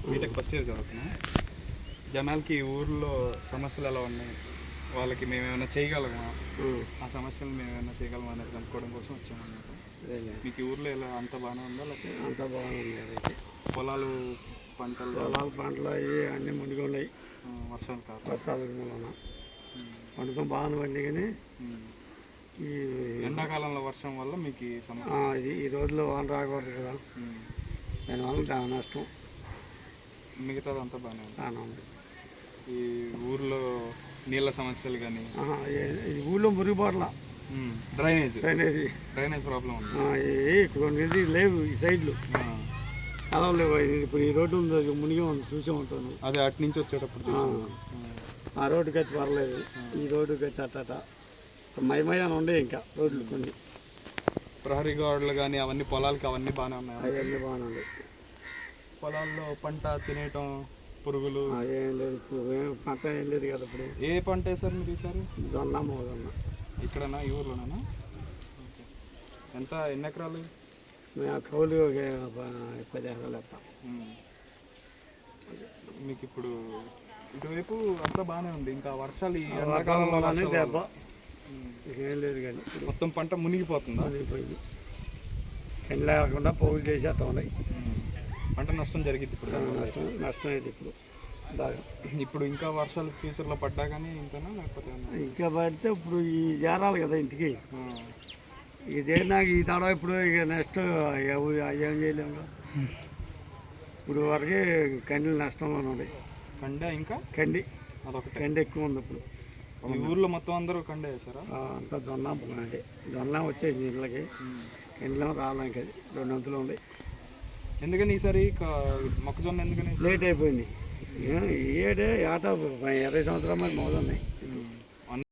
BTech first year చదువుతున్నా. జనాలకి ఊర్లో సమస్యలు ఎలా ఉన్నాయి, వాళ్ళకి మేమేమైనా చేయగలమా, ఆ సమస్యలు మేమేమైనా చేయగలమా అనేది కనుక్కోవడం కోసం వచ్చామన్నమాట. మీకు ఊర్లో ఎలా అంత బాగానే ఉందా? లేకపోతే అంతా బాగుంది. అయితే పొలాలు పంటలు అవి అన్నీ మునిగి ఉన్నాయి. వర్షాలు కాదు, వర్షాలు మూలన పండుగ బాగానే పండి. కానీ ఈ ఎండాకాలంలో వర్షం వల్ల మీకు ఈ సమస్య, ఇది ఈ రోజులో వాన రాకూడదు కదా, దానివల్ల చాలా నష్టం. మిగతాదంతా బాగానే ఉంది. ఈ ఊర్లో నీళ్ళ సమస్యలు కానీ ఈ ఊళ్ళో మురిగిపోట్ల డ్రైనేజ్ ప్రాబ్లం ఉంది. కొన్ని లేవు ఈ సైడ్లు అలా లేవు. ఇప్పుడు ఈ రోడ్డు ఉంది, మునిగి ఉంది, చూసే ఉంటాను. అదే అటు నుంచి వచ్చేటప్పుడు ఆ రోడ్డుకి అయితే పర్లేదు, ఈ రోడ్డుకి అయితే అట్ట మయమయాన్ని ఉండే ఇంకా రోడ్లు కొన్ని ప్రహరీ గోడలు కానీ అవన్నీ పొలాలకి అవన్నీ బాగానే ఉన్నాయి. అవన్నీ బాగానే ఉన్నాయి. పొలాల్లో పంట తినేయటం, పురుగులు ఏం లేదు. ఇప్పుడు పంట ఏం లేదు కదా. ఇప్పుడు ఏ పంట వేసారు మీరు ఈసారి? జొన్న మోదన్న. ఇక్కడనా, ఈ ఊర్లోనా? ఎన్ని ఎకరాలు? మేము కౌలు 10 ఎకరాలు వేస్తాం. మీకు ఇప్పుడు ఇటువైపు అంతా బాగానే ఉంది. ఇంకా వర్షాలు దెబ్బ ఏం లేదు. కానీ మొత్తం పంట మునిగిపోతుందా? మునిగిపోయింది. ఎండ లేకుండా పోగులు చేసేస్తా ఉన్నాయి. పంట నష్టం జరిగింది ఇప్పుడు. నష్టం అయింది ఇప్పుడు బాగా. ఇప్పుడు ఇంకా వర్షాలు ఫ్యూచర్లో పడ్డా కానీ ఇంతనా, లేకపోతే ఇంకా పడితే ఇప్పుడు ఈ చేరాలి కదా ఇంటికి. ఇక చేరినాక ఈ తడ ఇప్పుడు ఇక నెక్స్ట్ ఏం చేయలేము. ఇప్పుడు వరకే కండిలు నష్టంలోనే ఉన్నాయి. ఇంకా అదొకటి కండి ఎక్కువ ఉంది. ఇప్పుడు ఈ ఊర్లో మొత్తం అందరూ కండే వేసారా? అంతా జొన్న వచ్చేసి ఇళ్ళకి కండిలో రావడానికి 2 అంతులు ఉన్నాయి. ఎందుకని ఈసారి మొక్కజొన్న ఎందుకని లేట్ అయిపోయింది. ఏడే 20 సంవత్సరాల మంది మోదన్నాయి.